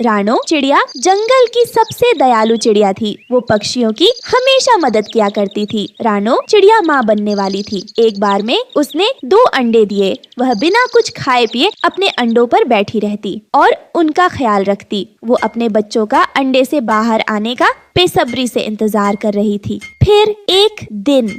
रानो चिड़िया जंगल की सबसे दयालु चिड़िया थी। वो पक्षियों की हमेशा मदद किया करती थी। रानो चिड़िया माँ बनने वाली थी। एक बार में उसने 2 अंडे दिए। वह बिना कुछ खाए पिए अपने अंडों पर बैठी रहती और उनका ख्याल रखती। वो अपने बच्चों का अंडे से बाहर आने का बेसब्री से इंतजार कर रही थी। फिर एक दिन,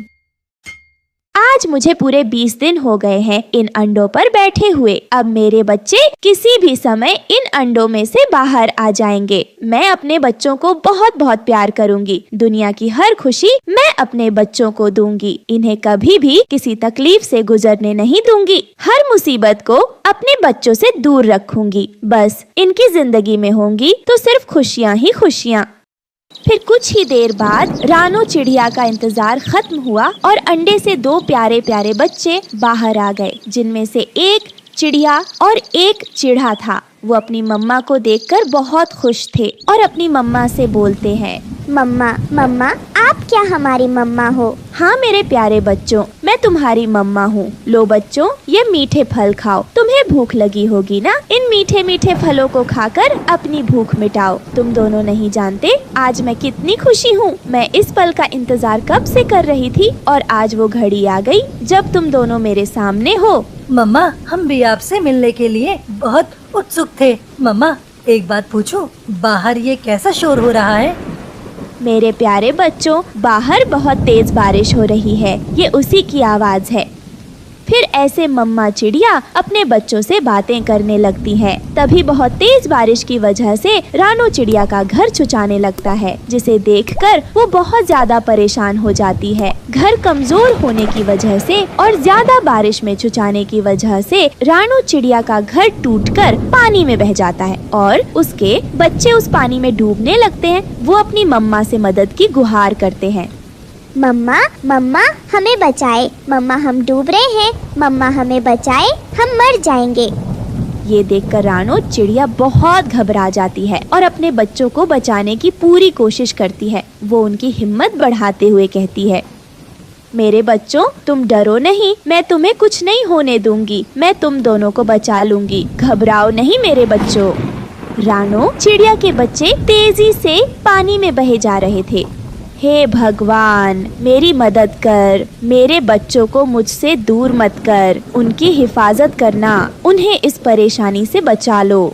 आज मुझे पूरे 20 दिन हो गए हैं इन अंडों पर बैठे हुए। अब मेरे बच्चे किसी भी समय इन अंडों में से बाहर आ जाएंगे। मैं अपने बच्चों को बहुत बहुत प्यार करूंगी। दुनिया की हर खुशी मैं अपने बच्चों को दूंगी। इन्हें कभी भी किसी तकलीफ से गुजरने नहीं दूंगी। हर मुसीबत को अपने बच्चों से दूर रखूंगी। बस इनकी जिंदगी में होंगी तो सिर्फ खुशियाँ ही खुशियाँ। फिर कुछ ही देर बाद रानो चिड़िया का इंतजार खत्म हुआ और अंडे से 2 प्यारे प्यारे बच्चे बाहर आ गए, जिनमें से एक चिड़िया और एक चिढ़ा था। वो अपनी मम्मा को देखकर बहुत खुश थे और अपनी मम्मा से बोलते हैं, मम्मा मम्मा आप क्या हमारी मम्मा हो? हाँ मेरे प्यारे बच्चों, मैं तुम्हारी मम्मा हूँ। लो बच्चों, ये मीठे फल खाओ। तुम्हें भूख लगी होगी ना? इन मीठे मीठे फलों को खाकर अपनी भूख मिटाओ। तुम दोनों नहीं जानते आज मैं कितनी खुशी हूँ। मैं इस पल का इंतजार कब से कर रही थी और आज वो घड़ी आ गई जब तुम दोनों मेरे सामने हो। मम्मा, हम भी आपसे मिलने के लिए बहुत उत्सुक थे। मम्मा, एक बात पूछूं? बाहर ये कैसा शोर हो रहा है? मेरे प्यारे बच्चों, बाहर बहुत तेज बारिश हो रही है। ये उसी की आवाज है। फिर ऐसे मम्मा चिड़िया अपने बच्चों से बातें करने लगती है। तभी बहुत तेज बारिश की वजह से रानो चिड़िया का घर छुछाने लगता है, जिसे देखकर वो बहुत ज्यादा परेशान हो जाती है। घर कमजोर होने की वजह से और ज्यादा बारिश में छुछाने की वजह से रानो चिड़िया का घर टूटकर पानी में बह जाता है और उसके बच्चे उस पानी में डूबने लगते हैं। वो अपनी मम्मा से मदद की गुहार करते हैं। मम्मा मम्मा हमें बचाए, मम्मा हम डूब रहे हैं, मम्मा हमें बचाए, हम मर जाएंगे। ये देखकर रानो चिड़िया बहुत घबरा जाती है और अपने बच्चों को बचाने की पूरी कोशिश करती है। वो उनकी हिम्मत बढ़ाते हुए कहती है, मेरे बच्चों तुम डरो नहीं, मैं तुम्हें कुछ नहीं होने दूंगी। मैं तुम दोनों को बचा लूंगी। घबराओ नहीं मेरे बच्चों। रानो चिड़िया के बच्चे तेजी से पानी में बहे जा रहे थे। हे भगवान, मेरी मदद कर। मेरे बच्चों को मुझसे दूर मत कर। उनकी हिफाजत करना। उन्हें इस परेशानी से बचा लो।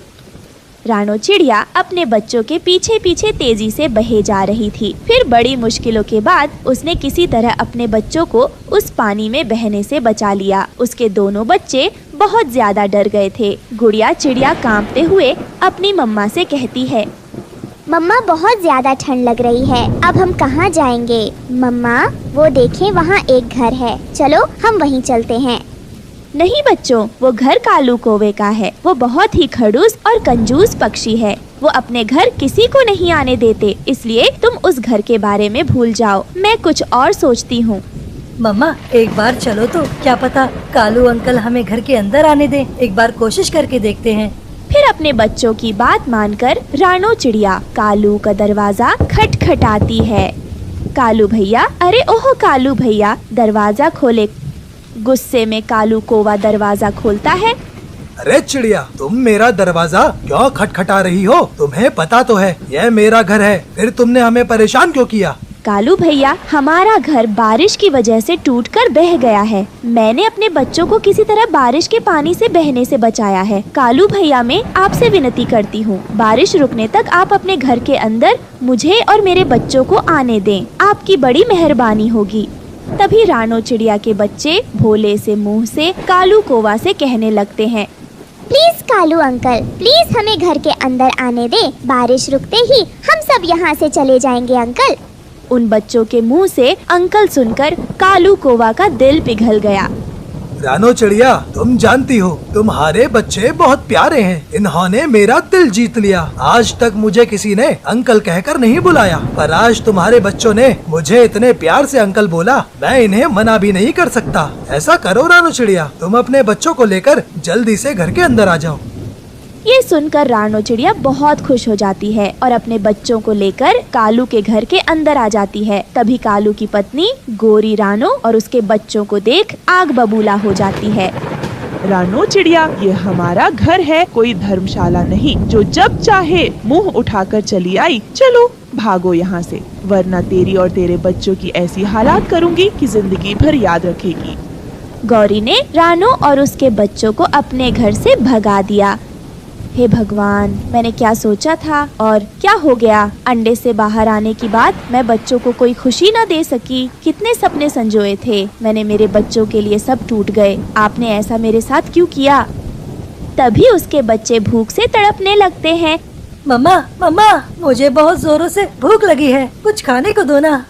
रानो चिड़िया अपने बच्चों के पीछे पीछे तेजी से बहे जा रही थी। फिर बड़ी मुश्किलों के बाद उसने किसी तरह अपने बच्चों को उस पानी में बहने से बचा लिया। उसके दोनों बच्चे बहुत ज्यादा डर गए थे। गुड़िया चिड़िया कांपते हुए अपनी मम्मा से कहती है, मम्मा बहुत ज्यादा ठंड लग रही है, अब हम कहाँ जाएंगे? मम्मा वो देखें वहाँ एक घर है, चलो हम वहीं चलते हैं। नहीं बच्चों, वो घर कालू कौवे का है। वो बहुत ही खड़ूस और कंजूस पक्षी है। वो अपने घर किसी को नहीं आने देते, इसलिए तुम उस घर के बारे में भूल जाओ। मैं कुछ और सोचती हूँ। मम्मा, एक बार चलो तो, क्या पता कालू अंकल हमें घर के अंदर आने दें। एक बार कोशिश करके देखते हैं। फिर अपने बच्चों की बात मानकर रानो चिड़िया कालू का दरवाजा खटखटाती है। कालू भैया, अरे ओह कालू भैया, दरवाजा खोले। गुस्से में कालू कौवा दरवाजा खोलता है। अरे चिड़िया, तुम मेरा दरवाजा क्यों खटखटा रही हो? तुम्हें पता तो है यह मेरा घर है, फिर तुमने हमें परेशान क्यों किया? कालू भैया, हमारा घर बारिश की वजह से टूटकर बह गया है। मैंने अपने बच्चों को किसी तरह बारिश के पानी से बहने से बचाया है। कालू भैया, मैं आपसे विनती करती हूँ, बारिश रुकने तक आप अपने घर के अंदर मुझे और मेरे बच्चों को आने दें। आपकी बड़ी मेहरबानी होगी। तभी रानो चिड़िया के बच्चे भोले से मुंह से कालू कौवा से कहने लगते हैं, प्लीज कालू अंकल, प्लीज हमें घर के अंदर आने दे। बारिश रुकते ही हम सब यहाँ से चले जाएंगे अंकल। उन बच्चों के मुंह से अंकल सुनकर कालू कौवा का दिल पिघल गया। रानो चिड़िया, तुम जानती हो तुम्हारे बच्चे बहुत प्यारे हैं। इन्होंने मेरा दिल जीत लिया। आज तक मुझे किसी ने अंकल कहकर नहीं बुलाया, पर आज तुम्हारे बच्चों ने मुझे इतने प्यार से अंकल बोला, मैं इन्हें मना भी नहीं कर सकता। ऐसा करो रानो चिड़िया, तुम अपने बच्चों को लेकर जल्दी से घर के अंदर आ जाओ। ये सुनकर रानो चिड़िया बहुत खुश हो जाती है और अपने बच्चों को लेकर कालू के घर के अंदर आ जाती है। तभी कालू की पत्नी गोरी रानो और उसके बच्चों को देख आग बबूला हो जाती है। रानो चिड़िया, ये हमारा घर है, कोई धर्मशाला नहीं जो जब चाहे मुंह उठाकर चली आई। चलो भागो यहाँ से, वरना तेरी और तेरे बच्चों की ऐसी हालात करूँगी कि जिंदगी भर याद रखेगी। गौरी ने रानो और उसके बच्चों को अपने घर से भगा दिया। हे भगवान, मैंने क्या सोचा था और क्या हो गया। अंडे से बाहर आने की बाद मैं बच्चों को कोई खुशी न दे सकी। कितने सपने संजोए थे मैंने, मेरे बच्चों के लिए सब टूट गए। आपने ऐसा मेरे साथ क्यों किया। तभी उसके बच्चे भूख से तड़पने लगते हैं। मम्मा मम्मा, मुझे बहुत जोरों से भूख लगी है, कुछ खाने को दो ना।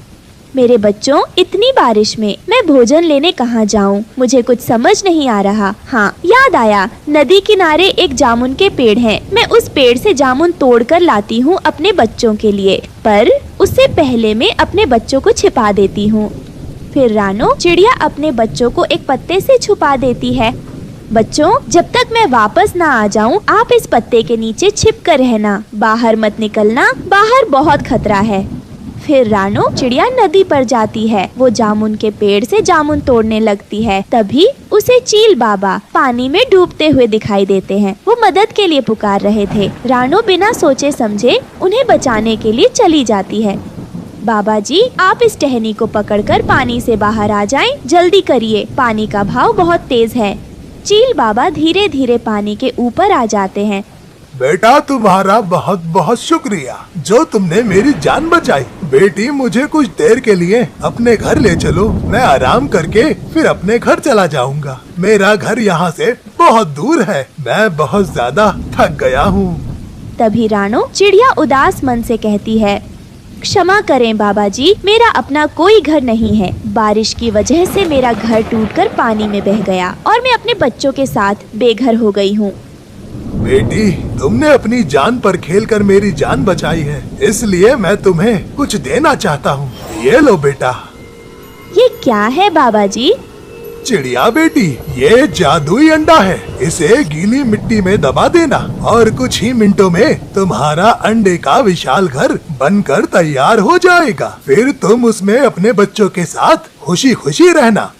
मेरे बच्चों, इतनी बारिश में मैं भोजन लेने कहाँ जाऊँ, मुझे कुछ समझ नहीं आ रहा। हाँ, याद आया, नदी किनारे एक जामुन के पेड़ हैं। मैं उस पेड़ से जामुन तोड़कर लाती हूँ अपने बच्चों के लिए, पर उससे पहले मैं अपने बच्चों को छिपा देती हूँ। फिर रानो चिड़िया अपने बच्चों को एक पत्ते से छुपा देती है। बच्चों, जब तक मैं वापस ना आ जाऊं, आप इस पत्ते के नीचे छिप कर रहना, बाहर मत निकलना, बाहर बहुत खतरा है। फिर रानो चिड़िया नदी पर जाती है। वो जामुन के पेड़ से जामुन तोड़ने लगती है। तभी उसे चील बाबा पानी में डूबते हुए दिखाई देते हैं। वो मदद के लिए पुकार रहे थे। रानो बिना सोचे समझे उन्हें बचाने के लिए चली जाती है। बाबा जी, आप इस टहनी को पकड़कर पानी से बाहर आ जाएं, जल्दी करिए, पानी का भाव बहुत तेज है। चील बाबा धीरे धीरे पानी के ऊपर आ जाते हैं। बेटा, तुम्हारा बहुत बहुत शुक्रिया जो तुमने मेरी जान बचाई। बेटी, मुझे कुछ देर के लिए अपने घर ले चलो, मैं आराम करके फिर अपने घर चला जाऊंगा। मेरा घर यहाँ से बहुत दूर है, मैं बहुत ज्यादा थक गया हूँ। तभी रानो चिड़िया उदास मन से कहती है, क्षमा करें बाबा जी, मेरा अपना कोई घर नहीं है। बारिश की वजह से मेरा घर टूटकर पानी में बह गया और मैं अपने बच्चों के साथ बेघर हो गई हूँ। बेटी, तुमने अपनी जान पर खेलकर मेरी जान बचाई है, इसलिए मैं तुम्हें कुछ देना चाहता हूँ। ये लो बेटा। ये क्या है बाबा जी? चिड़िया बेटी, ये जादुई अंडा है, इसे गीली मिट्टी में दबा देना और कुछ ही मिनटों में तुम्हारा अंडे का विशाल घर बनकर तैयार हो जाएगा। फिर तुम उसमें अपने बच्चों के साथ खुशी खुशी रहना।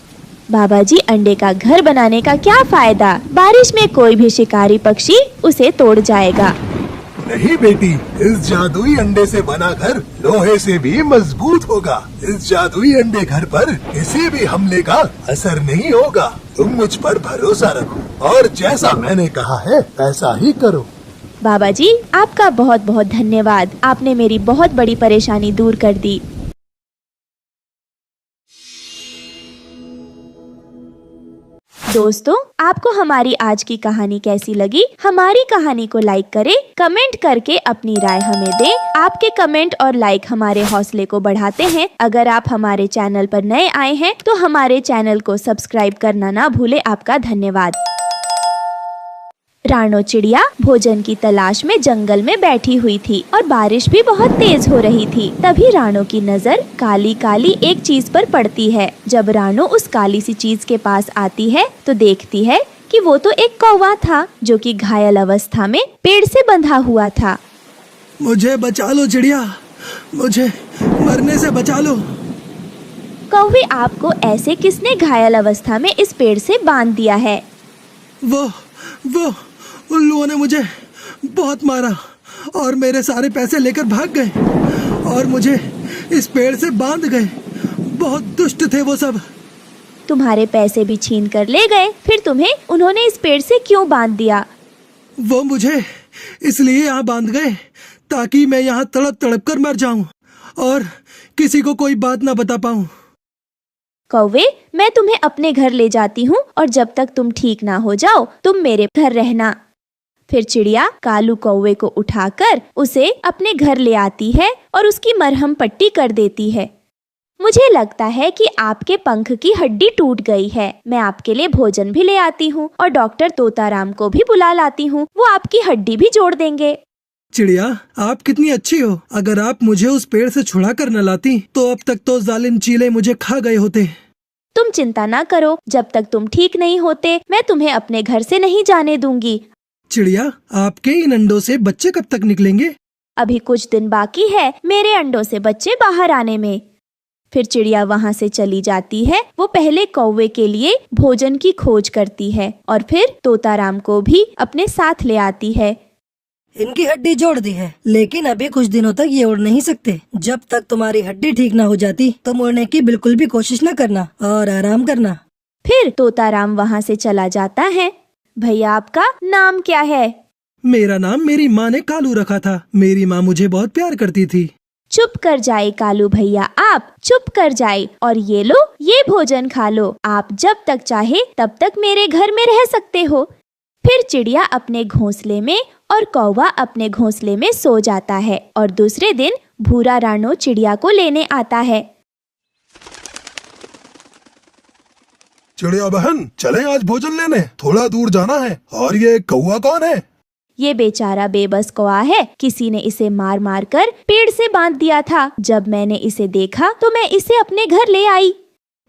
बाबा जी, अंडे का घर बनाने का क्या फायदा? बारिश में कोई भी शिकारी पक्षी उसे तोड़ जाएगा। नहीं बेटी, इस जादुई अंडे से बना घर लोहे से भी मजबूत होगा। इस जादुई अंडे घर पर किसी भी हमले का असर नहीं होगा। तुम मुझ पर भरोसा रखो और जैसा मैंने कहा है ऐसा ही करो। बाबा जी, आपका बहुत बहुत धन्यवाद, आपने मेरी बहुत बड़ी परेशानी दूर कर दी। दोस्तों, आपको हमारी आज की कहानी कैसी लगी? हमारी कहानी को लाइक करें, कमेंट करके अपनी राय हमें दें। आपके कमेंट और लाइक हमारे हौसले को बढ़ाते हैं। अगर आप हमारे चैनल पर नए आए हैं तो हमारे चैनल को सब्सक्राइब करना ना भूले। आपका धन्यवाद। रानो चिड़िया भोजन की तलाश में जंगल में बैठी हुई थी और बारिश भी बहुत तेज हो रही थी। तभी रानो की नजर काली काली एक चीज पर पड़ती है। जब रानो उस काली सी चीज के पास आती है तो देखती है कि वो तो एक कौवा था जो कि घायल अवस्था में पेड़ से बंधा हुआ था। मुझे बचा लो चिड़िया, मुझे मरने से बचा लो। कौवे, आपको ऐसे किसने घायल अवस्था में इस पेड़ से बांध दिया है? वो उल्लुओं ने मुझे बहुत मारा और मेरे सारे पैसे लेकर भाग गए और मुझे इस पेड़ से बांध गए। बहुत दुष्ट थे वो सब। तुम्हारे पैसे भी छीन कर ले गए, फिर तुम्हें उन्होंने इस पेड़ से क्यों बांध दिया? वो मुझे इसलिए यहाँ बांध गए ताकि मैं यहाँ तड़प तड़प कर मर जाऊं और किसी को कोई बात ना बता पाऊं। कौवे, मैं तुम्हें अपने घर ले जाती हूँ और जब तक तुम ठीक ना हो जाओ तुम मेरे घर रहना। फिर चिड़िया कालू कौवे को उठाकर उसे अपने घर ले आती है और उसकी मरहम पट्टी कर देती है। मुझे लगता है कि आपके पंख की हड्डी टूट गई है। मैं आपके लिए भोजन भी ले आती हूँ और डॉक्टर तोताराम को भी बुला लाती हूँ, वो आपकी हड्डी भी जोड़ देंगे। चिड़िया, आप कितनी अच्छी हो। अगर आप मुझे उस पेड़ से छुड़ा कर न लाती तो अब तक तो जालिम चीले मुझे खा गए होते। तुम चिंता ना करो, जब तक तुम ठीक नहीं होते मैं तुम्हें अपने घर से नहीं जाने दूंगी। चिड़िया, आपके इन अंडों से बच्चे कब तक निकलेंगे? अभी कुछ दिन बाकी है मेरे अंडों से बच्चे बाहर आने में। फिर चिड़िया वहाँ से चली जाती है। वो पहले कौवे के लिए भोजन की खोज करती है और फिर तोताराम को भी अपने साथ ले आती है। इनकी हड्डी जोड़ दी है, लेकिन अभी कुछ दिनों तक ये उड़ नहीं सकते। जब तक तुम्हारी हड्डी ठीक ना हो जाती तुम उड़ने की बिल्कुल भी कोशिश न करना और आराम करना। फिर तोताराम वहाँ से चला जाता है। भैया आपका नाम क्या है? मेरा नाम मेरी माँ ने कालू रखा था। मेरी माँ मुझे बहुत प्यार करती थी। चुप कर जाए कालू भैया, आप चुप कर जाए और ये लो, ये भोजन खा लो। आप जब तक चाहे तब तक मेरे घर में रह सकते हो। फिर चिड़िया अपने घोंसले में और कौवा अपने घोंसले में सो जाता है और दूसरे दिन भूरा रानो चिड़िया को लेने आता है। चिड़िया बहन, चलें आज भोजन लेने, थोड़ा दूर जाना है। और ये कौवा कौन है? ये बेचारा बेबस कौवा है। किसी ने इसे मार मार कर पेड़ से बांध दिया था। जब मैंने इसे देखा तो मैं इसे अपने घर ले आई।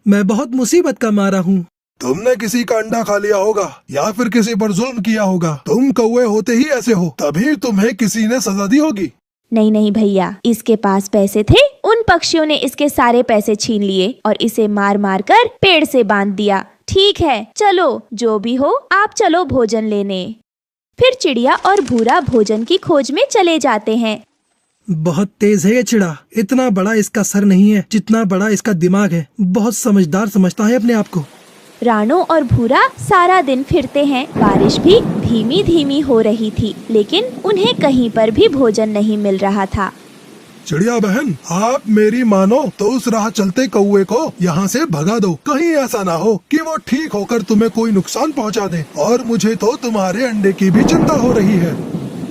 मैं बहुत मुसीबत का मारा हूँ। तुमने किसी का अंडा खा लिया होगा या फिर किसी पर जुल्म किया होगा। तुम कौवे होते ही ऐसे हो, तभी तुम्हें किसी ने सजा दी होगी। नहीं नहीं भैया, इसके पास पैसे थे। उन पक्षियों ने इसके सारे पैसे छीन लिए और इसे मार मार कर पेड़ से बांध दिया। ठीक है, चलो जो भी हो, आप चलो भोजन लेने। फिर चिड़िया और भूरा भोजन की खोज में चले जाते हैं। बहुत तेज है ये चिड़ा। इतना बड़ा इसका सर नहीं है जितना बड़ा इसका दिमाग है। बहुत समझदार समझता है अपने आप को। रानो और भूरा सारा दिन फिरते हैं। बारिश भी धीमी धीमी हो रही थी, लेकिन उन्हें कहीं पर भी भोजन नहीं मिल रहा था। चिड़िया बहन, आप मेरी मानो तो उस राह चलते कौवे को यहाँ से भगा दो। कहीं ऐसा ना हो कि वो ठीक होकर तुम्हें कोई नुकसान पहुँचा दे। और मुझे तो तुम्हारे अंडे की भी चिंता हो रही है।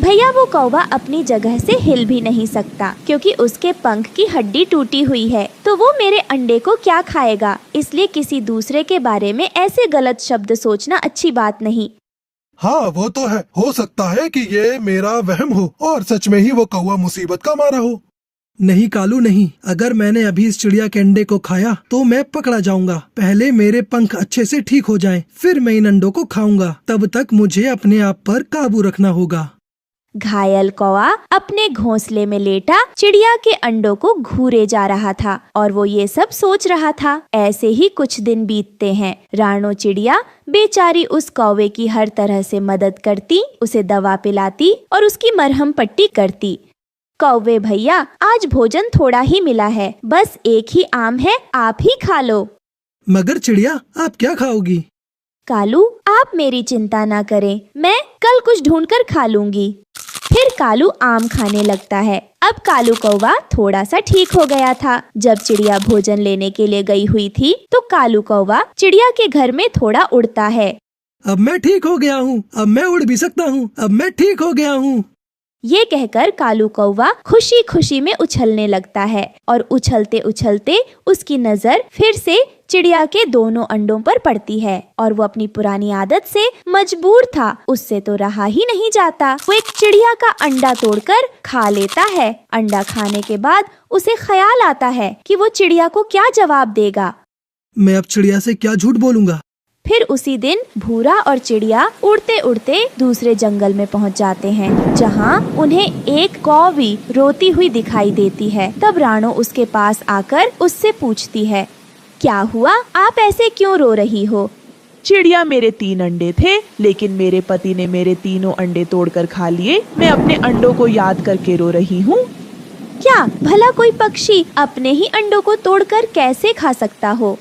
भैया वो कौवा अपनी जगह से हिल भी नहीं सकता क्योंकि उसके पंख की हड्डी टूटी हुई है। तो वो मेरे अंडे को क्या खाएगा? इसलिए किसी दूसरे के बारे में ऐसे गलत शब्द सोचना अच्छी बात नहीं। हाँ वो तो है, हो सकता है कि ये मेरा वहम हो और सच में ही वो कौवा मुसीबत का मारा हो। नहीं कालू नहीं, अगर मैंने अभी इस चिड़िया के अंडे को खाया तो मैं पकड़ा जाऊंगा। पहले मेरे पंख अच्छे से ठीक हो जाएं, फिर मैं इन अंडों को खाऊंगा। तब तक मुझे अपने आप पर काबू रखना होगा। घायल कौवा अपने घोंसले में लेटा चिड़िया के अंडों को घूरे जा रहा था और वो ये सब सोच रहा था। ऐसे ही कुछ दिन बीतते हैं। रानो चिड़िया बेचारी उस कौवे की हर तरह से मदद करती, उसे दवा पिलाती और उसकी मरहम पट्टी करती। कौवे भैया, आज भोजन थोड़ा ही मिला है, बस एक ही आम है, आप ही खा लो। मगर चिड़िया, आप क्या खाओगी? कालू, आप मेरी चिंता ना करें, मैं कल कुछ ढूंढकर खा लूंगी। फिर कालू आम खाने लगता है। अब कालू कौवा थोड़ा सा ठीक हो गया था। जब चिड़िया भोजन लेने के लिए गई हुई थी तो कालू कौवा चिड़िया के घर में थोड़ा उड़ता है। अब मैं ठीक हो गया हूँ, अब मैं उड़ भी सकता हूँ, अब मैं ठीक हो गया हूँ। ये कहकर कालू कौवा खुशी खुशी में उछलने लगता है और उछलते उछलते उसकी नजर फिर से चिड़िया के दोनों अंडों पर पड़ती है और वो अपनी पुरानी आदत से मजबूर था, उससे तो रहा ही नहीं जाता। वो एक चिड़िया का अंडा तोड़कर खा लेता है। अंडा खाने के बाद उसे ख्याल आता है कि वो चिड़िया को क्या जवाब देगा। मैं अब चिड़िया से क्या झूठ बोलूँगा। फिर उसी दिन भूरा और चिड़िया उड़ते उड़ते दूसरे जंगल में पहुंच जाते हैं, जहां उन्हें एक कौवी रोती हुई दिखाई देती है। तब रानो उसके पास आकर उससे पूछती है, क्या हुआ, आप ऐसे क्यों रो रही हो? चिड़िया, मेरे 3 अंडे थे, लेकिन मेरे पति ने मेरे तीनों अंडे तोड़कर खा लिए। मैं अपने अंडों को याद करके रो रही हूँ। क्या भला कोई पक्षी अपने ही अंडों को तोड़कर कैसे खा सकता हो?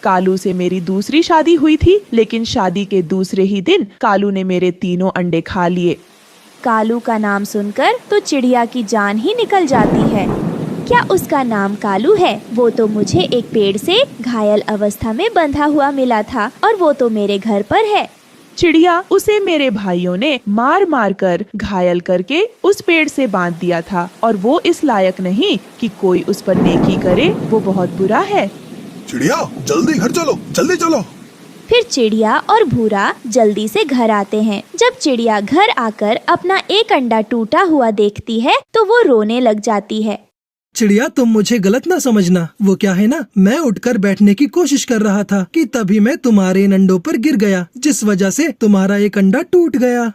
कालू से मेरी दूसरी शादी हुई थी, लेकिन शादी के दूसरे ही दिन कालू ने मेरे तीनों अंडे खा लिए। कालू का नाम सुनकर तो चिड़िया की जान ही निकल जाती है। क्या उसका नाम कालू है? वो तो मुझे एक पेड़ से घायल अवस्था में बंधा हुआ मिला था और वो तो मेरे घर पर है। चिड़िया, उसे मेरे भाइयों ने मार मार कर घायल करके उस पेड़ से बांध दिया था और वो इस लायक नहीं कि कोई उस पर नेकी करे। वो बहुत बुरा है। चिड़िया, जल्दी घर चलो, जल्दी चलो। फिर चिड़िया और भूरा जल्दी से घर आते हैं। जब चिड़िया घर आकर अपना एक अंडा टूटा हुआ देखती है तो वो रोने लग जाती है। चिड़िया, तुम मुझे गलत ना समझना। वो क्या है ना, मैं उठकर बैठने की कोशिश कर रहा था कि तभी मैं तुम्हारे इन अंडों पर गिर गया, जिस वजह से तुम्हारा एक अंडा टूट गया।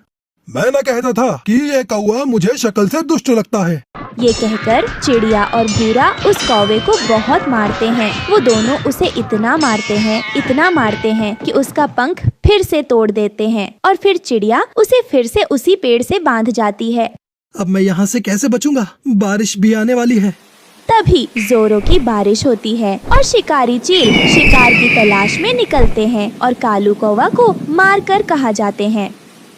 मैं न कहता था कि ये कौवा मुझे शक्ल से दुष्ट लगता है। ये कहकर चिड़िया और भूरा उस कौवे को बहुत मारते हैं। वो दोनों उसे इतना मारते हैं कि उसका पंख फिर से तोड़ देते हैं और फिर चिड़िया उसे फिर से उसी पेड़ से बांध जाती है। अब मैं यहाँ से कैसे बचूंगा? बारिश भी आने वाली है। तभी जोरों की बारिश होती है और शिकारी चील शिकार की तलाश में निकलते हैं और कालू कौवा को मारकर कहा जाते हैं।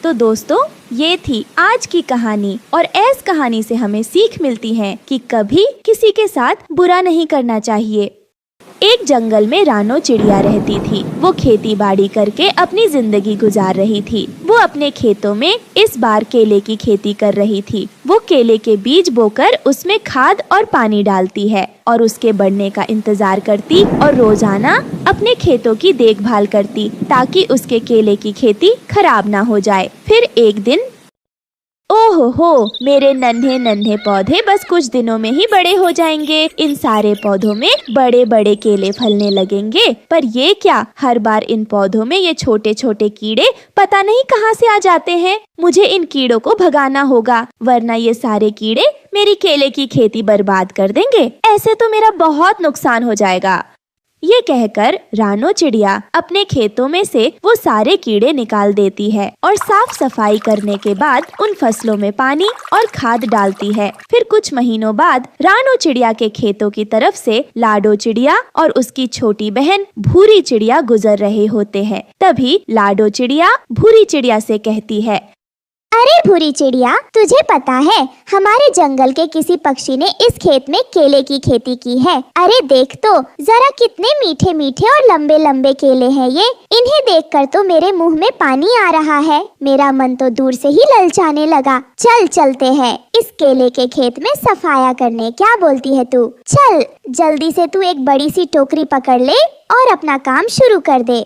तो दोस्तों, ये थी आज की कहानी और इस कहानी से हमें सीख मिलती है कि कभी किसी के साथ बुरा नहीं करना चाहिए। एक जंगल में रानो चिड़िया रहती थी। वो खेती बाड़ी करके अपनी जिंदगी गुजार रही थी। वो अपने खेतों में इस बार केले की खेती कर रही थी। वो केले के बीज बोकर उसमें खाद और पानी डालती है और उसके बढ़ने का इंतजार करती और रोजाना अपने खेतों की देखभाल करती ताकि उसके केले की खेती खराब ना हो जाए। फिर एक दिन, ओहो हो, मेरे नन्हे नन्हे पौधे बस कुछ दिनों में ही बड़े हो जाएंगे। इन सारे पौधों में बड़े बड़े केले फलने लगेंगे। पर ये क्या, हर बार इन पौधों में ये छोटे छोटे कीड़े पता नहीं कहाँ से आ जाते हैं। मुझे इन कीड़ों को भगाना होगा, वरना ये सारे कीड़े मेरी केले की खेती बर्बाद कर देंगे। ऐसे तो मेरा बहुत नुकसान हो जाएगा। ये कहकर रानो चिड़िया अपने खेतों में से वो सारे कीड़े निकाल देती है और साफ सफाई करने के बाद उन फसलों में पानी और खाद डालती है। फिर कुछ महीनों बाद रानो चिड़िया के खेतों की तरफ से लाडो चिड़िया और उसकी छोटी बहन भूरी चिड़िया गुजर रहे होते हैं। तभी लाडो चिड़िया भूरी चिड़िया से कहती है, अरे भूरी चिड़िया, तुझे पता है हमारे जंगल के किसी पक्षी ने इस खेत में केले की खेती की है। अरे देख तो जरा, कितने मीठे मीठे और लंबे लंबे केले हैं ये। इन्हें देखकर तो मेरे मुंह में पानी आ रहा है। मेरा मन तो दूर से ही ललचाने लगा। चल चलते हैं इस केले के खेत में सफाया करने। क्या बोलती है तू? चल जल्दी से तू एक बड़ी सी टोकरी पकड़ ले और अपना काम शुरू कर दे।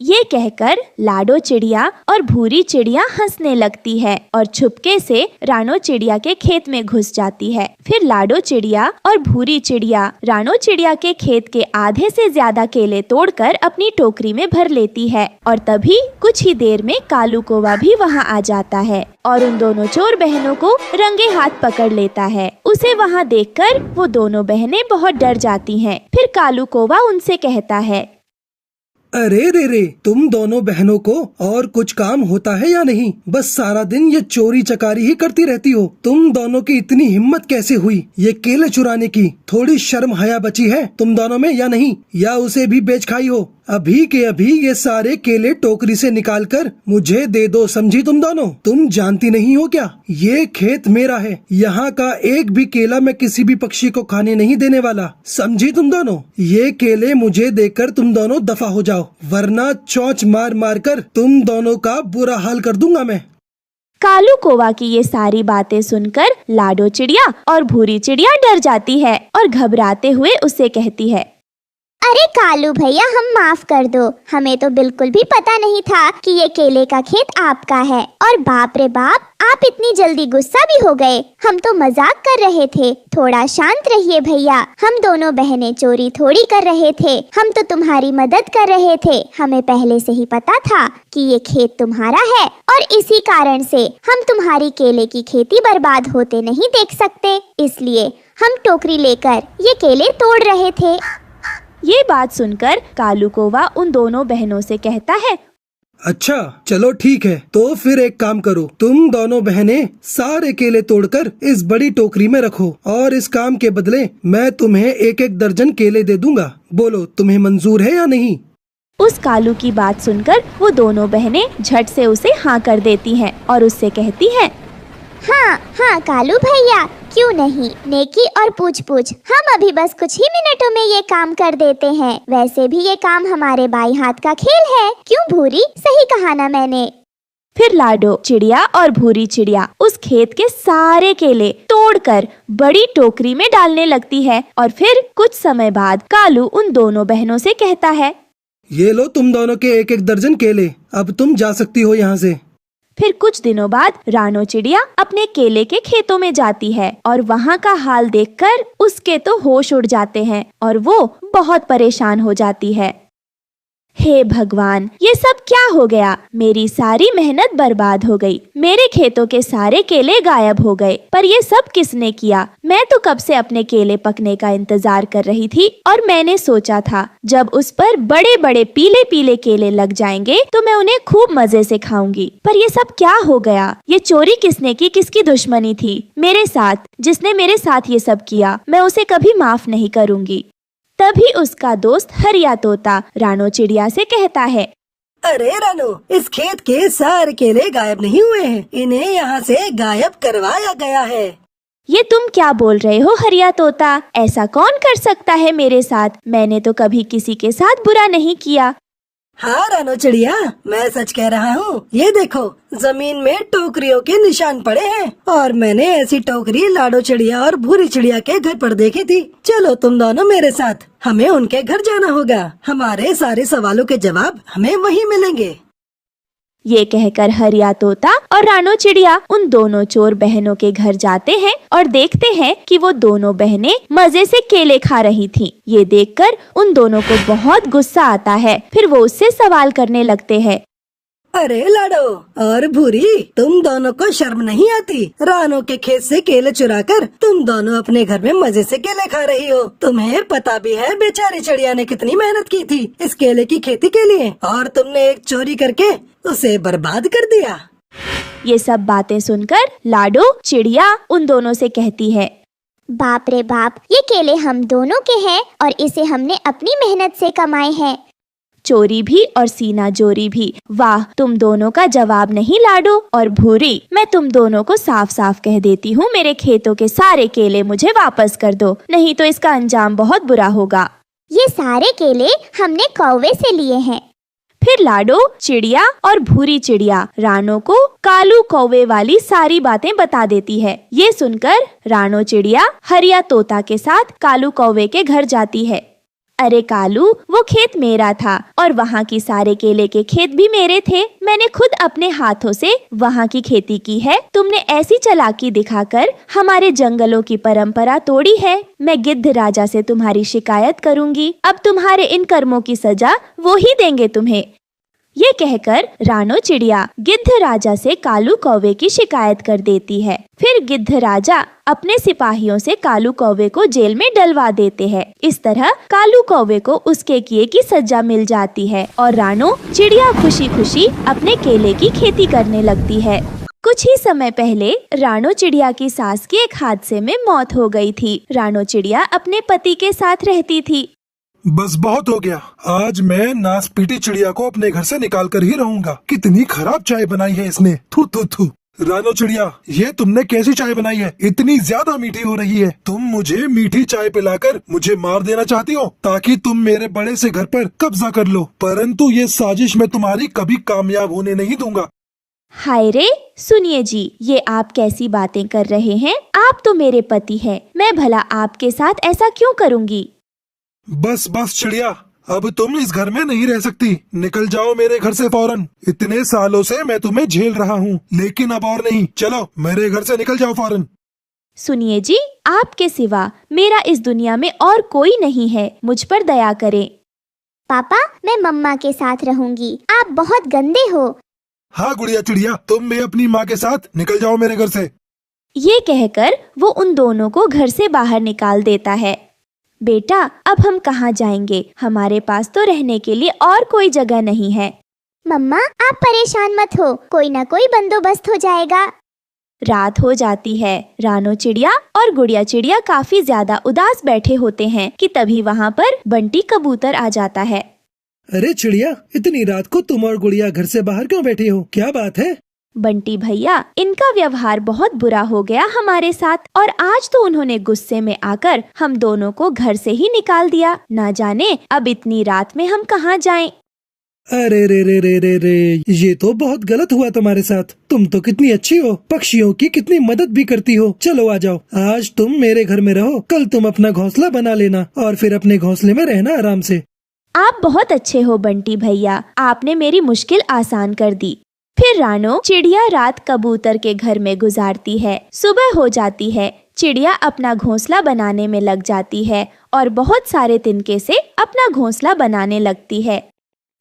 ये कहकर लाडो चिड़िया और भूरी चिड़िया हंसने लगती है और छुपके से रानो चिड़िया के खेत में घुस जाती है। फिर लाडो चिड़िया और भूरी चिड़िया रानो चिड़िया के खेत के आधे से ज्यादा केले तोड़कर अपनी टोकरी में भर लेती है और तभी कुछ ही देर में कालू कौवा भी वहाँ आ जाता है और उन दोनों चोर बहनों को रंगे हाथ पकड़ लेता है। उसे वहाँ देखकर वो दोनों बहनें बहुत डर जाती हैं। फिर कालू कौवा उनसे कहता है, अरे रे रे, तुम दोनों बहनों को और कुछ काम होता है या नहीं? बस सारा दिन ये चोरी चकारी ही करती रहती हो। तुम दोनों की इतनी हिम्मत कैसे हुई ये केले चुराने की? थोड़ी शर्म हया बची है तुम दोनों में या नहीं? या उसे भी बेच खाई हो? अभी के अभी ये सारे केले टोकरी से निकालकर मुझे दे दो, समझी तुम दोनों? तुम जानती नहीं हो क्या, ये खेत मेरा है। यहाँ का एक भी केला मैं किसी भी पक्षी को खाने नहीं देने वाला, समझी तुम दोनों? ये केले मुझे देकर तुम दोनों दफा हो जाओ, वरना चोंच मार मार कर तुम दोनों का बुरा हाल कर दूंगा मैं। कालू कौवा की ये सारी बातें सुनकर लाडो चिड़िया और भूरी चिड़िया डर जाती है और घबराते हुए उससे कहती है, अरे कालू भैया, हम माफ कर दो। हमें तो बिल्कुल भी पता नहीं था कि ये केले का खेत आपका है। और बाप रे बाप, आप इतनी जल्दी गुस्सा भी हो गए। हम तो मजाक कर रहे थे। थोड़ा शांत रहिए भैया, हम दोनों बहनें चोरी थोड़ी कर रहे थे। हम तो तुम्हारी मदद कर रहे थे। हमें पहले से ही पता था कि ये खेत तुम्हारा है और इसी कारण से हम तुम्हारी केले की खेती बर्बाद होते नहीं देख सकते, इसलिए हम टोकरी लेकर ये केले तोड़ रहे थे। ये बात सुनकर कालू कौवा उन दोनों बहनों से कहता है, अच्छा चलो ठीक है, तो फिर एक काम करो, तुम दोनों बहनें सारे केले तोड़कर इस बड़ी टोकरी में रखो और इस काम के बदले मैं तुम्हें एक एक दर्जन केले दे दूंगा। बोलो तुम्हें मंजूर है या नहीं? उस कालू की बात सुनकर वो दोनों बहनें झट से उसे हाँ कर देती हैं और उससे कहती हैं, हाँ हाँ कालू भैया, क्यों नहीं, नेकी और पूछ पूछ। हम अभी बस कुछ ही मिनटों में ये काम कर देते हैं। वैसे भी ये काम हमारे बाई हाथ का खेल है। क्यों भूरी, सही कहा ना मैंने? फिर लाडो चिड़िया और भूरी चिड़िया उस खेत के सारे केले तोड़कर बड़ी टोकरी में डालने लगती है और फिर कुछ समय बाद कालू उन दोनों बहनों से कहता है, ये लो तुम दोनों के एक एक दर्जन केले, अब तुम जा सकती हो यहाँ से। फिर कुछ दिनों बाद रानो चिड़िया अपने केले के खेतों में जाती है और वहाँ का हाल देखकर उसके तो होश उड़ जाते हैं और वो बहुत परेशान हो जाती है। हे भगवान, ये सब क्या हो गया? मेरी सारी मेहनत बर्बाद हो गई। मेरे खेतों के सारे केले गायब हो गए। पर ये सब किसने किया? मैं तो कब से अपने केले पकने का इंतजार कर रही थी और मैंने सोचा था जब उस पर बड़े बड़े पीले पीले केले लग जाएंगे तो मैं उन्हें खूब मजे से खाऊंगी। पर ये सब क्या हो गया? ये चोरी किसने की? किसकी दुश्मनी थी? मेरे साथ। जिसने मेरे साथ ये सब किया मैं उसे कभी माफ नहीं करूंगी। तभी उसका दोस्त हरिया तोता रानो चिड़िया से कहता है, अरे रानो, इस खेत के सारे केले गायब नहीं हुए हैं, इन्हें यहाँ से गायब करवाया गया है। ये तुम क्या बोल रहे हो हरिया तोता? ऐसा कौन कर सकता है मेरे साथ? मैंने तो कभी किसी के साथ बुरा नहीं किया। हाँ रानो चिड़िया, मैं सच कह रहा हूँ। ये देखो, जमीन में टोकरियों के निशान पड़े हैं और मैंने ऐसी टोकरी लाडो चिड़िया और भूरी चिड़िया के घर पर देखी थी। चलो तुम दोनों मेरे साथ, हमें उनके घर जाना होगा। हमारे सारे सवालों के जवाब हमें वहीं मिलेंगे। ये कहकर हरिया तोता और रानो चिड़िया उन दोनों चोर बहनों के घर जाते हैं और देखते हैं कि वो दोनों बहनें मजे से केले खा रही थीं। ये देखकर उन दोनों को बहुत गुस्सा आता है। फिर वो उससे सवाल करने लगते हैं, अरे लाडो और भूरी, तुम दोनों को शर्म नहीं आती? रानो के खेत से केले चुराकर तुम दोनों अपने घर में मजे से केले खा रही हो। तुम्हें पता भी है बेचारी चिड़िया ने कितनी मेहनत की थी इस केले की खेती के लिए, और तुमने एक चोरी करके उसे बर्बाद कर दिया। ये सब बातें सुनकर लाडो चिड़िया उन दोनों से कहती है, बाप रे बाप, ये केले हम दोनों के हैं और इसे हमने अपनी मेहनत से कमाए हैं। चोरी भी और सीना जोरी भी। वाह, तुम दोनों का जवाब नहीं लाडो और भूरी। मैं तुम दोनों को साफ साफ कह देती हूँ, मेरे खेतों के सारे केले मुझे वापस कर दो, नहीं तो इसका अंजाम बहुत बुरा होगा। ये सारे केले हमने कौवे से लिए हैं। फिर लाडो चिड़िया और भूरी चिड़िया रानो को कालू कौवे वाली सारी बातें बता देती है। ये सुनकर रानो चिड़िया हरिया तोता के साथ कालू कौवे के घर जाती है। अरे कालू, वो खेत मेरा था और वहाँ की सारे केले के खेत भी मेरे थे। मैंने खुद अपने हाथों से वहाँ की खेती की है। तुमने ऐसी चालाकी दिखाकर हमारे जंगलों की परंपरा तोड़ी है। मैं गिद्ध राजा से तुम्हारी शिकायत करूंगी। अब तुम्हारे इन कर्मों की सजा वो ही देंगे तुम्हें। ये कहकर रानो चिड़िया गिद्ध राजा से कालू कौवे की शिकायत कर देती है। फिर गिद्ध राजा अपने सिपाहियों से कालू कौवे को जेल में डलवा देते हैं। इस तरह कालू कौवे को उसके किए की सजा मिल जाती है और रानो चिड़िया खुशी खुशी अपने केले की खेती करने लगती है। कुछ ही समय पहले रानो चिड़िया की सास की एक हादसे में मौत हो गई थी। रानो चिड़िया अपने पति के साथ रहती थी। बस बहुत हो गया, आज मैं नास पीटी चिड़िया को अपने घर से निकाल कर ही रहूंगा। कितनी खराब चाय बनाई है इसने, थू थू थू। रानो चिड़िया, ये तुमने कैसी चाय बनाई है? इतनी ज्यादा मीठी हो रही है। तुम मुझे मीठी चाय पिलाकर मुझे मार देना चाहती हो ताकि तुम मेरे बड़े से घर पर कब्जा कर लो, परंतु ये साजिश मैं तुम्हारी कभी कामयाब होने नहीं दूंगा। हाय रे, सुनिए जी, ये आप कैसी बातें कर रहे हैं? आप तो मेरे पति हैं, मैं भला आपके साथ ऐसा क्यों करूँगी? बस बस चिड़िया, अब तुम इस घर में नहीं रह सकती। निकल जाओ मेरे घर से फौरन। इतने सालों से मैं तुम्हें झेल रहा हूँ, लेकिन अब और नहीं। चलो मेरे घर से निकल जाओ फौरन। सुनिए जी, आपके सिवा मेरा इस दुनिया में और कोई नहीं है, मुझ पर दया करें। पापा, मैं मम्मा के साथ रहूंगी। आप बहुत गंदे हो। हाँ गुड़िया चिड़िया, तुम भी अपनी माँ के साथ निकल जाओ मेरे घर से। ये कहकर वो उन दोनों को घर से बाहर निकाल देता है। बेटा, अब हम कहाँ जाएंगे? हमारे पास तो रहने के लिए और कोई जगह नहीं है। मम्मा, आप परेशान मत हो, कोई ना कोई बंदोबस्त हो जाएगा। रात हो जाती है। रानो चिड़िया और गुड़िया चिड़िया काफी ज्यादा उदास बैठे होते हैं कि तभी वहाँ पर बंटी कबूतर आ जाता है। अरे चिड़िया, इतनी रात को तुम और गुड़िया घर से बाहर क्यों बैठी हो? क्या बात है? बंटी भैया, इनका व्यवहार बहुत बुरा हो गया हमारे साथ और आज तो उन्होंने गुस्से में आकर हम दोनों को घर से ही निकाल दिया। ना जाने अब इतनी रात में हम कहाँ जाएं। अरे रे रे रे रे रे, ये तो बहुत गलत हुआ तुम्हारे साथ। तुम तो कितनी अच्छी हो, पक्षियों की कितनी मदद भी करती हो। चलो आ जाओ, आज तुम मेरे घर में रहो, कल तुम अपना घोंसला बना लेना और फिर अपने घोंसले में रहना आराम से। आप बहुत अच्छे हो बंटी भैया, आपने मेरी मुश्किल आसान कर दी। फिर रानो चिड़िया रात कबूतर के घर में गुजारती है। सुबह हो जाती है, चिड़िया अपना घोंसला बनाने में लग जाती है और बहुत सारे तिनके से अपना घोंसला बनाने लगती है।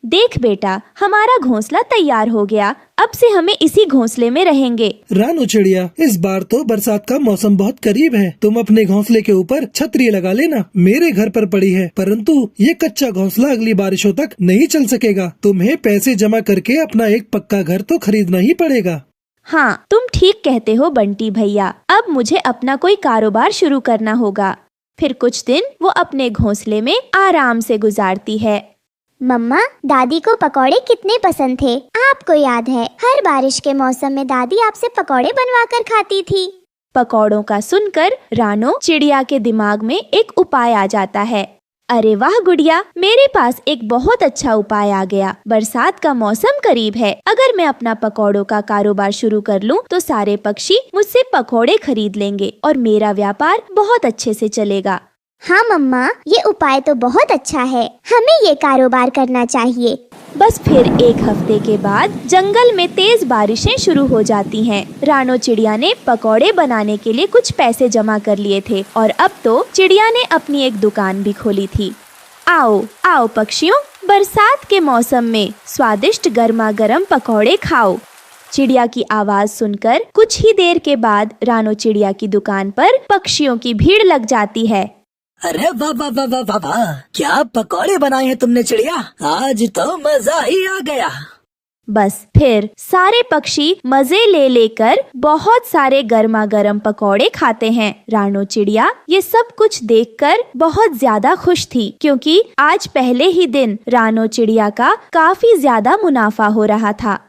देख बेटा, हमारा घोंसला तैयार हो गया। अब से हमें इसी घोंसले में रहेंगे। रानो चिड़िया, इस बार तो बरसात का मौसम बहुत करीब है। तुम अपने घोंसले के ऊपर छतरी लगा लेना। मेरे घर पर पड़ी है, परंतु ये कच्चा घोंसला अगली बारिशों तक नहीं चल सकेगा। तुम्हें पैसे जमा करके अपना एक पक्का घर तो खरीदना ही पड़ेगा। हाँ, तुम ठीक कहते हो बंटी भैया। अब मुझे अपना कोई कारोबार शुरू करना होगा। फिर कुछ दिन वो अपने घोंसले में आराम से गुजारती है। मम्मा, दादी को पकौड़े कितने पसंद थे। आपको याद है, हर बारिश के मौसम में दादी आपसे पकौड़े बनवा कर खाती थी। पकौड़ों का सुनकर रानो चिड़िया के दिमाग में एक उपाय आ जाता है। अरे वाह गुड़िया, मेरे पास एक बहुत अच्छा उपाय आ गया। बरसात का मौसम करीब है। अगर मैं अपना पकौड़ों का कारोबार शुरू कर लूं, तो सारे पक्षी मुझसे पकौड़े खरीद लेंगे और मेरा व्यापार बहुत अच्छे से चलेगा। हाँ मम्मा, ये उपाय तो बहुत अच्छा है। हमें ये कारोबार करना चाहिए। बस फिर एक हफ्ते के बाद जंगल में तेज बारिशें शुरू हो जाती हैं। रानो चिड़िया ने पकौड़े बनाने के लिए कुछ पैसे जमा कर लिए थे और अब तो चिड़िया ने अपनी एक दुकान भी खोली थी। आओ आओ पक्षियों, बरसात के मौसम में स्वादिष्ट गर्मा गर्म पकौड़े खाओ। चिड़िया की आवाज सुनकर कुछ ही देर के बाद रानो चिड़िया की दुकान पर पक्षियों की भीड़ लग जाती है। अरे वाह वाह वाह वाह वाह वाह, क्या पकौड़े बनाए हैं तुमने चिड़िया। आज तो मजा ही आ गया। बस फिर सारे पक्षी मजे ले लेकर बहुत सारे गर्मा गर्म पकौड़े खाते हैं। रानो चिड़िया ये सब कुछ देखकर बहुत ज्यादा खुश थी, क्योंकि आज पहले ही दिन रानो चिड़िया का काफी ज्यादा मुनाफा हो रहा था।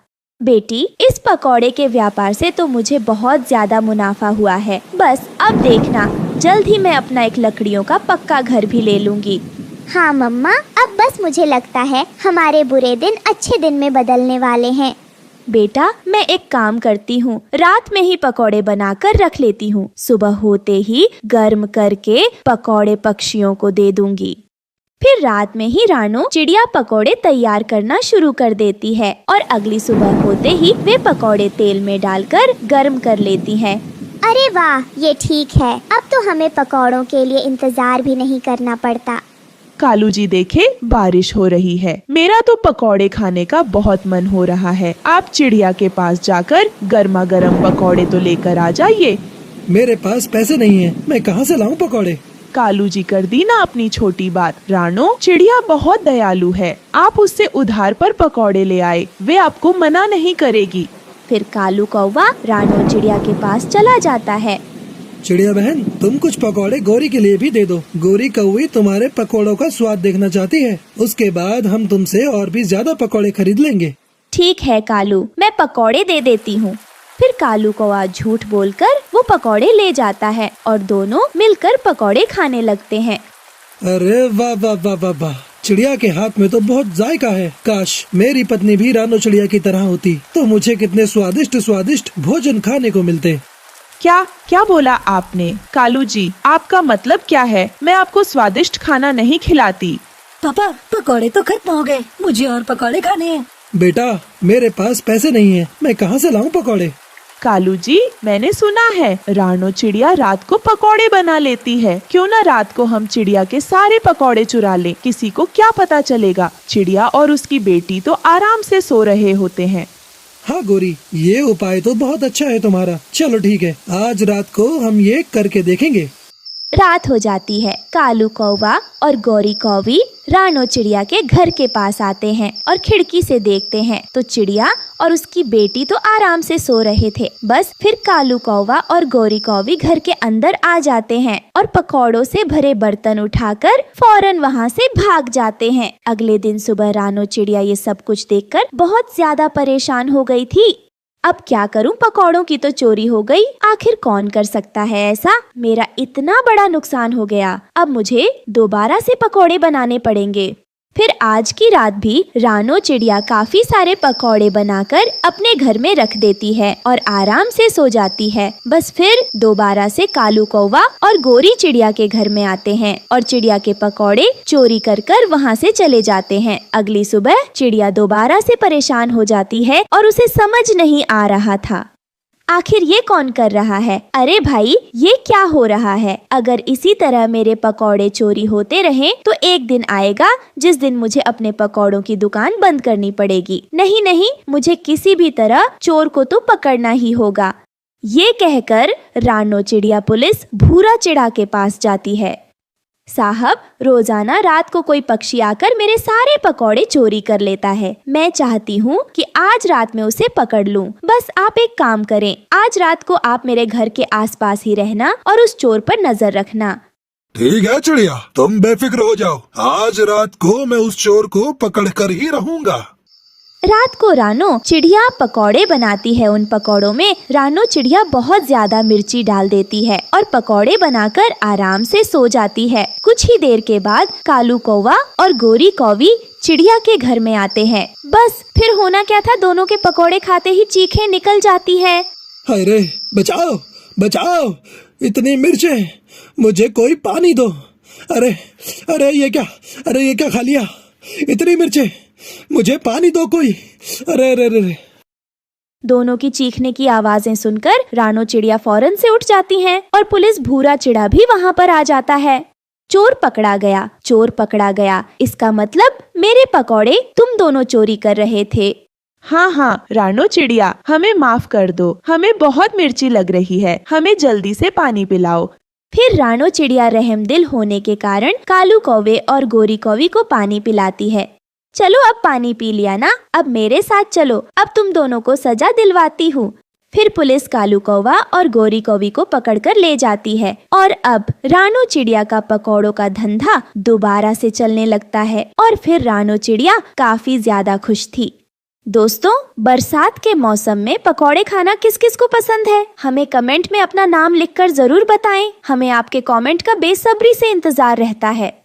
बेटी, इस पकौड़े के व्यापार से तो मुझे बहुत ज्यादा मुनाफा हुआ है। बस अब देखना, जल्द ही मैं अपना एक लकड़ियों का पक्का घर भी ले लूंगी। हाँ मम्मा, अब बस मुझे लगता है हमारे बुरे दिन अच्छे दिन में बदलने वाले हैं। बेटा, मैं एक काम करती हूँ, रात में ही पकौड़े बनाकर रख लेती हूँ। सुबह होते ही गर्म करके पकौड़े पक्षियों को दे दूंगी। फिर रात में ही रानो चिड़िया पकौड़े तैयार करना शुरू कर देती है और अगली सुबह होते ही वे पकौड़े तेल में डालकर गर्म कर लेती हैं। अरे वाह, ये ठीक है। अब तो हमें पकौड़ों के लिए इंतजार भी नहीं करना पड़ता। कालू जी देखे, बारिश हो रही है। मेरा तो पकौड़े खाने का बहुत मन हो रहा है। आप चिड़िया के पास जाकर गर्मा गर्म पकौड़े तो लेकर आ जाइए। मेरे पास पैसे नहीं है, मैं कहाँ से लाऊं पकौड़े। कालू जी कर दी ना अपनी छोटी बात। रानो, चिड़िया बहुत दयालु है। आप उससे उधार पर पकौड़े ले आए, वे आपको मना नहीं करेगी। फिर कालू कौवा रानो चिड़िया के पास चला जाता है। चिड़िया बहन, तुम कुछ पकौड़े गोरी के लिए भी दे दो। गोरी कौवी तुम्हारे पकौड़ों का स्वाद देखना चाहती है। उसके बाद हम तुमसे और भी ज्यादा पकौड़े खरीद लेंगे। ठीक है कालू, मैं पकौड़े दे देती हूँ। फिर कालू कौवा झूठ बोलकर वो पकौड़े ले जाता है और दोनों मिलकर पकौड़े खाने लगते हैं। अरे वाह वाह वाह वाह वाह, चिड़िया के हाथ में तो बहुत जायका है। काश मेरी पत्नी भी रानो चिड़िया की तरह होती तो मुझे कितने स्वादिष्ट स्वादिष्ट भोजन खाने को मिलते। क्या क्या बोला आपने? कालू जी, आपका मतलब क्या है? मैं आपको स्वादिष्ट खाना नहीं खिलाती। पापा, पकौड़े तो खत्म हो गए, मुझे और पकौड़े खाने हैं। बेटा, मेरे पास पैसे नहीं है, मैं कहाँ से लाऊं पकौड़े। कालू जी, मैंने सुना है रानो चिड़िया रात को पकौड़े बना लेती है। क्यों ना रात को हम चिड़िया के सारे पकौड़े चुरा लें, किसी को क्या पता चलेगा। चिड़िया और उसकी बेटी तो आराम से सो रहे होते हैं। हाँ गोरी, ये उपाय तो बहुत अच्छा है तुम्हारा। चलो ठीक है, आज रात को हम ये करके देखेंगे। रात हो जाती है। कालू कौवा और गौरी कौवी रानो चिड़िया के घर के पास आते हैं और खिड़की से देखते हैं तो चिड़िया और उसकी बेटी तो आराम से सो रहे थे। बस फिर कालू कौवा और गौरी कौवी घर के अंदर आ जाते हैं और पकौड़ों से भरे बर्तन उठाकर फौरन वहाँ से भाग जाते हैं। अगले दिन सुबह रानो चिड़िया ये सब कुछ देखकर बहुत ज्यादा परेशान हो गई थी। अब क्या करूं, पकौड़ों की तो चोरी हो गई। आखिर कौन कर सकता है ऐसा? मेरा इतना बड़ा नुकसान हो गया। अब मुझे दोबारा से पकौड़े बनाने पड़ेंगे। फिर आज की रात भी रानो चिड़िया काफी सारे पकौड़े बनाकर अपने घर में रख देती है और आराम से सो जाती है। बस फिर दोबारा से कालू कौवा और गोरी चिड़िया के घर में आते हैं और चिड़िया के पकौड़े चोरी कर कर वहाँ से चले जाते हैं। अगली सुबह चिड़िया दोबारा से परेशान हो जाती है और उसे समझ नहीं आ रहा था। आखिर ये कौन कर रहा है? अरे भाई, ये क्या हो रहा है? अगर इसी तरह मेरे पकौड़े चोरी होते रहे तो एक दिन आएगा जिस दिन मुझे अपने पकौड़ों की दुकान बंद करनी पड़ेगी। नहीं नहीं, मुझे किसी भी तरह चोर को तो पकड़ना ही होगा। ये कहकर रानो चिड़िया पुलिस भूरा चिड़ा के पास जाती है। साहब, रोजाना रात को कोई पक्षी आकर मेरे सारे पकौड़े चोरी कर लेता है। मैं चाहती हूँ कि आज रात में उसे पकड़ लूँ। बस आप एक काम करें, आज रात को आप मेरे घर के आसपास ही रहना और उस चोर पर नजर रखना। ठीक है चिड़िया, तुम बेफिक्र हो जाओ। आज रात को मैं उस चोर को पकड़ कर ही रहूंगा। रात को रानो चिड़िया पकौड़े बनाती है। उन पकौड़ों में रानो चिड़िया बहुत ज्यादा मिर्ची डाल देती है और पकौड़े बनाकर आराम से सो जाती है। कुछ ही देर के बाद कालू कौवा और गोरी कौवी चिड़िया के घर में आते हैं। बस फिर होना क्या था, दोनों के पकौड़े खाते ही चीखें निकल जाती है। अरे बचाओ बचाओ, इतनी मिर्चें, मुझे कोई पानी दो। अरे अरे ये क्या खा लिया? इतनी मिर्चें, मुझे पानी दो कोई। अरे अरे अरे। दोनों की चीखने की आवाजें सुनकर रानो चिड़िया फौरन से उठ जाती हैं और पुलिस भूरा चिड़ा भी वहाँ पर आ जाता है। चोर पकड़ा गया, चोर पकड़ा गया। इसका मतलब मेरे पकौड़े तुम दोनों चोरी कर रहे थे। हाँ हाँ रानो चिड़िया, हमें माफ कर दो, हमें बहुत मिर्ची लग रही है, हमें जल्दी से पानी पिलाओ। फिर रानो चिड़िया रहमदिल होने के कारण कालू कौवे और गोरी कौवी को पानी पिलाती है। चलो अब पानी पी लिया ना, अब मेरे साथ चलो, अब तुम दोनों को सजा दिलवाती हूँ। फिर पुलिस कालू कौवा और गोरी कौवी को पकड़कर ले जाती है और अब रानो चिड़िया का पकौड़ों का धंधा दोबारा से चलने लगता है और फिर रानो चिड़िया काफी ज्यादा खुश थी। दोस्तों, बरसात के मौसम में पकौड़े खाना किस किस को पसंद है? हमें कमेंट में अपना नाम लिखकर जरूर बताएं। हमें आपके कमेंट का बेसब्री से इंतजार रहता है।